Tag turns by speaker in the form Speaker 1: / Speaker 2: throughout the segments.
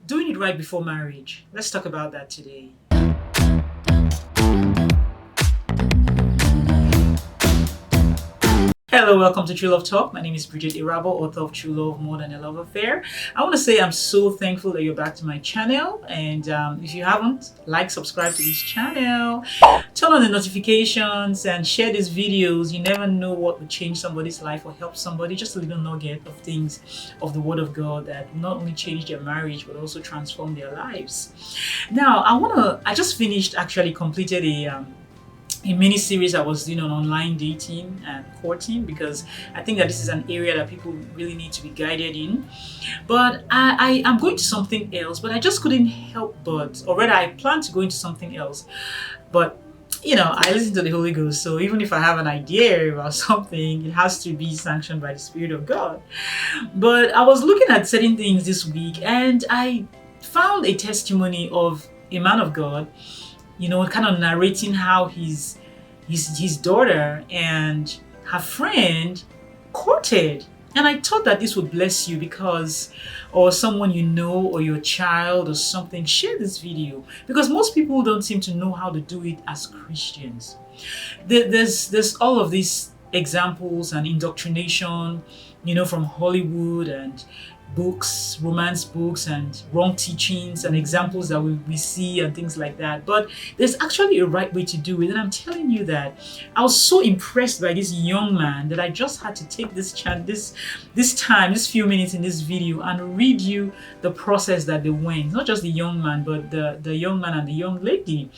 Speaker 1: Doing it right before marriage. Let's talk about that today. Hello, welcome to True Love Talk. My name is Bridget, Erhabor, author of True Love More Than a Love Affair. I want to say I'm so thankful that you're back to my channel. And if you haven't, subscribe to this channel, turn on the notifications, and share these videos. You never know what will change somebody's life or help somebody. Just a little nugget of things of the Word of God that not only change their marriage but also transform their lives. Now, I just completed a mini series I was doing on online dating and courting, because I think that this is an area that people really need to be guided in. But I'm going to something else, but I just couldn't help or rather I plan to go into something else. But I listen to the Holy Ghost, so even if I have an idea about something, it has to be sanctioned by the Spirit of God. But I was looking at certain things this week, and I found a testimony of a man of God, kind of narrating how his daughter and her friend courted. And I thought that this would bless you or someone or your child or something, share this video, because most people don't seem to know how to do it as Christians. There's all of these examples and indoctrination, from Hollywood and books, romance books, and wrong teachings and examples that we see and things like that. But there's actually a right way to do it. And I'm telling you that I was so impressed by this young man that I just had to take this few minutes in this video and read you the process that they went. Not just the young man, but the young man and the young lady.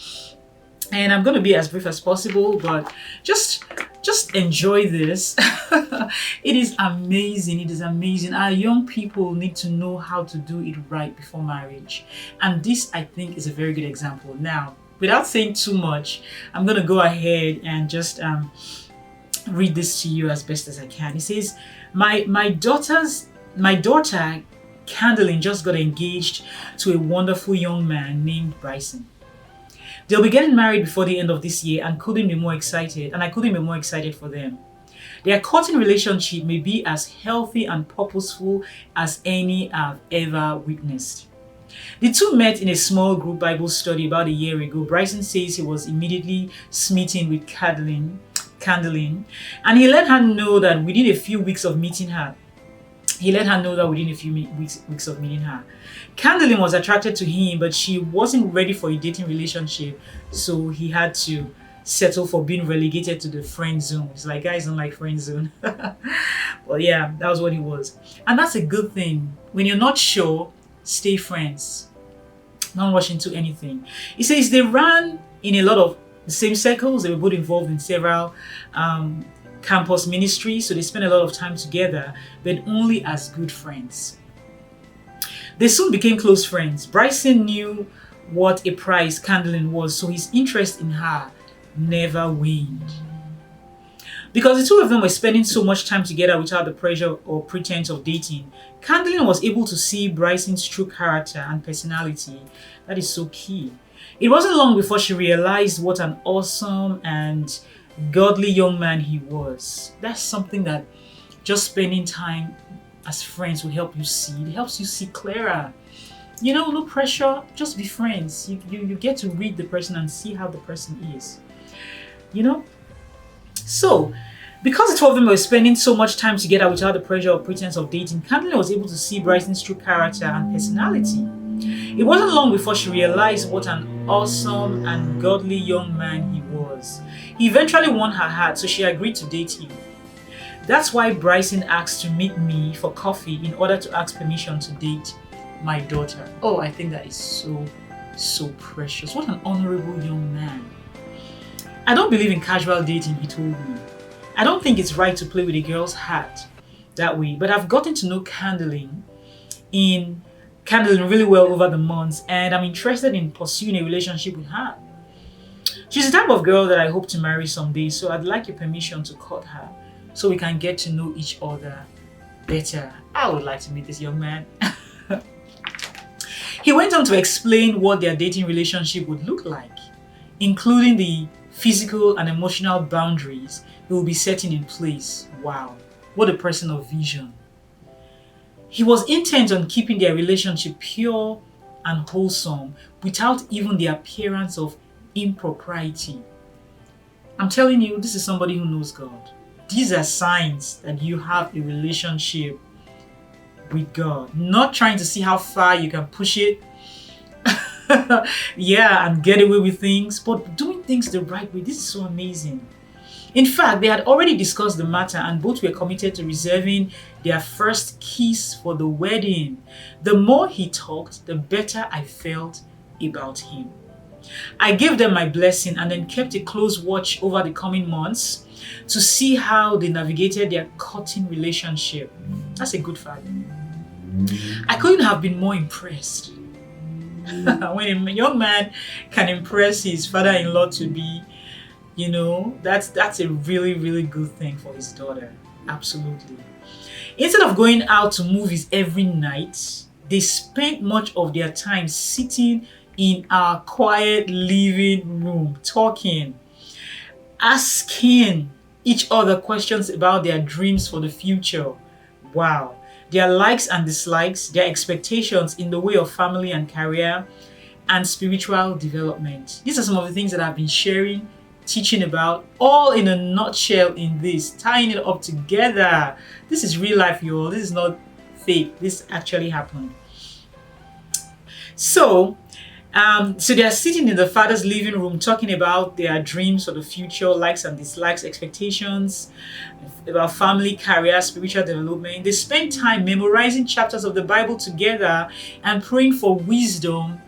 Speaker 1: And I'm going to be as brief as possible, but just enjoy this. It is amazing. It is amazing. Our young people need to know how to do it right before marriage. And this, I think, is a very good example. Now, without saying too much, I'm going to go ahead and just read this to you as best as I can. It says, my daughter, Candlin, just got engaged to a wonderful young man named Bryson. They'll be getting married before the end of this year, and I couldn't be more excited for them. Their courting relationship may be as healthy and purposeful as any I've ever witnessed. The two met in a small group Bible study about a year ago. Bryson says he was immediately smitten with Candlin, and he let her know that within a few weeks of meeting her. Candlin was attracted to him, but she wasn't ready for a dating relationship, so he had to settle for being relegated to the friend zone. It's like, guys don't like friend zone. Well, yeah, that was what he was. And that's a good thing. When you're not sure, stay friends. Don't rush into anything. He says they ran in a lot of the same circles. They were both involved in several campus ministry, so they spent a lot of time together, but only as good friends. They soon became close friends. Bryson knew what a prize Candlin was, so his interest in her never waned. Because the two of them were spending so much time together without the pressure or pretense of dating, Candlin was able to see Bryson's true character and personality. That is so key. It wasn't long before she realized what an awesome and godly young man he was. That's something that just spending time as friends will help you see. It helps you see clearer. No pressure, just be friends. You get to read the person and see how the person is. So, because the two of them were spending so much time together without the pressure or pretense of dating, Candlin was able to see Bryson's true character and personality. It wasn't long before she realized what an awesome and godly young man he was. He eventually won her heart, so she agreed to date him. That's why Bryson asked to meet me for coffee in order to ask permission to date my daughter. Oh, I think that is so precious. What an honorable young man. I don't believe in casual dating, he told me. I don't think it's right to play with a girl's heart that way, but I've gotten to know Candlin really well over the months, and I'm interested in pursuing a relationship with her. She's the type of girl that I hope to marry someday, so I'd like your permission to court her so we can get to know each other better. I would like to meet this young man. He went on to explain what their dating relationship would look like, including the physical and emotional boundaries he will be setting in place. Wow, what a person of vision. He was intent on keeping their relationship pure and wholesome without even the appearance of impropriety. I'm telling you, this is somebody who knows God. These are signs that you have a relationship with God. Not trying to see how far you can push it, yeah, and get away with things, but doing things the right way. This is so amazing. In fact, they had already discussed the matter and both were committed to reserving their first kiss for the wedding. The more he talked, the better I felt about him. I gave them my blessing and then kept a close watch over the coming months to see how they navigated their courting relationship. That's a good father. I couldn't have been more impressed. When a young man can impress his father-in-law to be, that's a really, really good thing for his daughter. Absolutely. Instead of going out to movies every night, they spent much of their time sitting in our quiet living room, talking, asking each other questions about their dreams for the future. Wow. Their likes and dislikes, their expectations in the way of family and career and spiritual development. These are some of the things that I've been sharing, teaching about, all in a nutshell in this, tying it up together. This is real life, y'all. This is not fake. This actually happened. So they are sitting in the father's living room talking about their dreams for the future, likes and dislikes, expectations, about family, career, spiritual development. They spend time memorizing chapters of the Bible together and praying for wisdom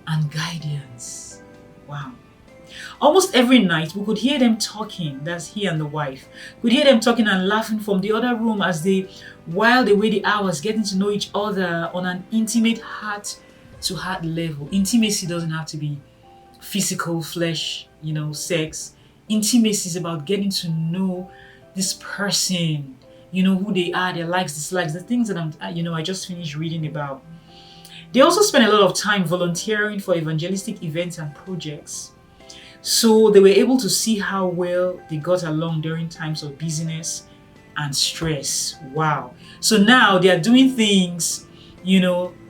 Speaker 1: and guidance. Wow. Almost every night, we could hear them talking, that's he and the wife. We could hear them talking and laughing from the other room while they wait the hours, getting to know each other on an intimate heart-to-heart level. Intimacy doesn't have to be physical, flesh, sex. Intimacy is about getting to know this person, who they are, their likes, dislikes, the things that I just finished reading about. They also spend a lot of time volunteering for evangelistic events and projects. So they were able to see how well they got along during times of busyness and stress. Wow. So now they are doing things,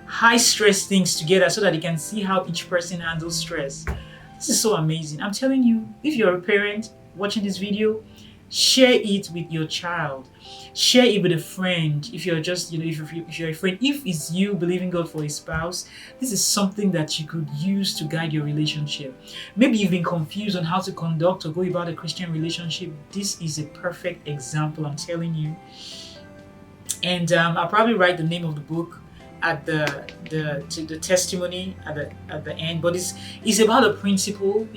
Speaker 1: high stress things together so that they can see how each person handles stress. This is so amazing. I'm telling you, if you're a parent watching this video, share it with your child. Share it with a friend. If you're just, if you're a friend, if it's you believing God for a spouse, this is something that you could use to guide your relationship. Maybe you've been confused on how to conduct or go about a Christian relationship. This is a perfect example, I'm telling you. And I'll probably write the name of the book at the testimony at the end, but it's about a principle,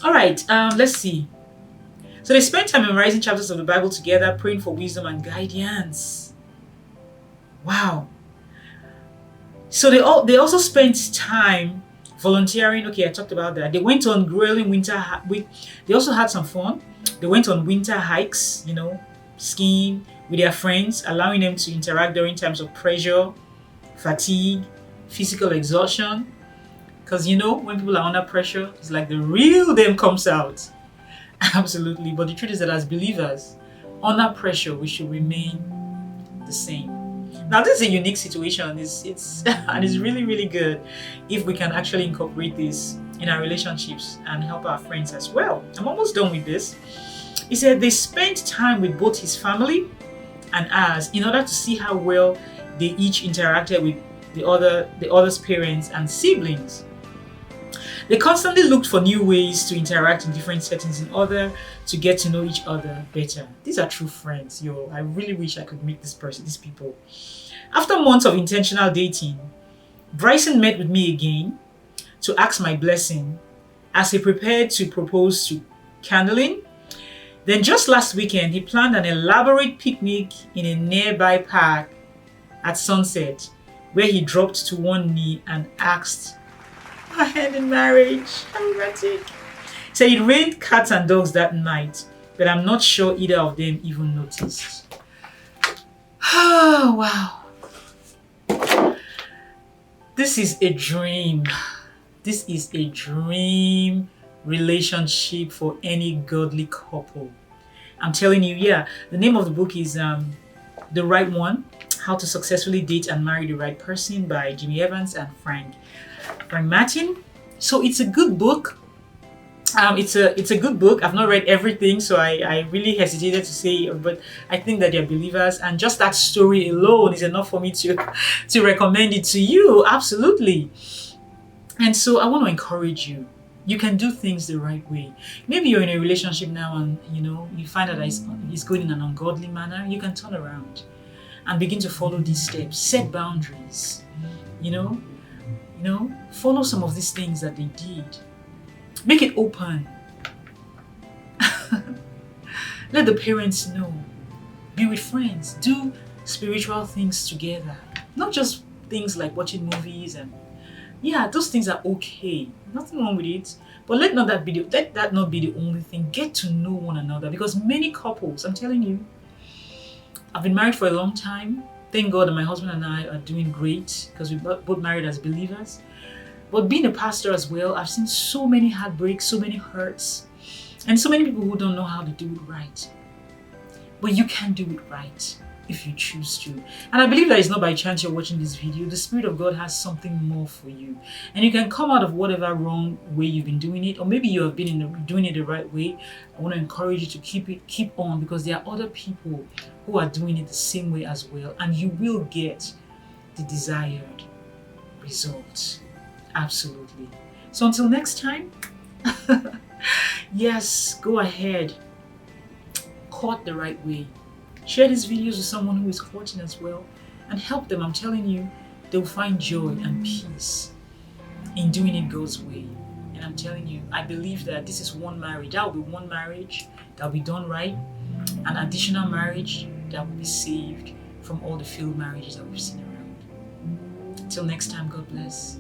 Speaker 1: All right, let's see. So they spent time memorizing chapters of the Bible together, praying for wisdom and guidance. Wow. So they also spent time volunteering. Okay, I talked about that. They went on grueling they also had some fun. They went on winter hikes, skiing with their friends, allowing them to interact during times of pressure, fatigue, physical exhaustion. Because when people are under pressure, it's like the real them comes out. Absolutely. But the truth is that as believers, under pressure, we should remain the same. Now, this is a unique situation. It's and it's really, really good if we can actually incorporate this in our relationships and help our friends as well. I'm almost done with this. He said they spent time with both his family and ours in order to see how well they each interacted with the other's parents and siblings. They constantly looked for new ways to interact in different settings in order to get to know each other better. These are true friends, I really wish I could meet these people. After months of intentional dating, Bryson met with me again to ask my blessing as he prepared to propose to Candlin. Then just last weekend, he planned an elaborate picnic in a nearby park at sunset, where he dropped to one knee and asked her hand in marriage. How romantic. He said it rained cats and dogs that night, but I'm not sure either of them even noticed. Oh, wow. This is a dream. This is a dream relationship for any godly couple. I'm telling you, the name of the book is The Right One. How to Successfully Date and Marry the Right Person by Jimmy Evans and Frank Martin. So it's a good book. It's a good book. I've not read everything, so I really hesitated to say, but I think that they're believers, and just that story alone is enough for me to recommend it to you. Absolutely. And so I want to encourage you. You can do things the right way. Maybe you're in a relationship now and you find that it's going in an ungodly manner. You can turn around and begin to follow these steps. Set boundaries. Follow some of these things that they did. Make it open. Let the parents know. Be with friends. Do spiritual things together. Not just things like watching movies and those things are okay. Nothing wrong with it. But let that not be the only thing. Get to know one another, because many couples, I'm telling you, I've been married for a long time. Thank God that my husband and I are doing great because we both married as believers. But being a pastor as well, I've seen so many heartbreaks, so many hurts, and so many people who don't know how to do it right. But you can do it right if you choose to. And I believe that it's not by chance you're watching this video. The Spirit of God has something more for you. And you can come out of whatever wrong way you've been doing it, or maybe you have been doing it the right way. I want to encourage you to keep on, because there are other people who are doing it the same way as well, and you will get the desired results. Absolutely. So until next time, yes, go ahead. Court the right way. Share these videos with someone who is courting as well, and help them. I'm telling you, they'll find joy and peace in doing it God's way. And I'm telling you, I believe that this is one marriage. That will be one marriage that will be done right. An additional marriage that will be saved from all the failed marriages that we've seen around. Till next time, God bless.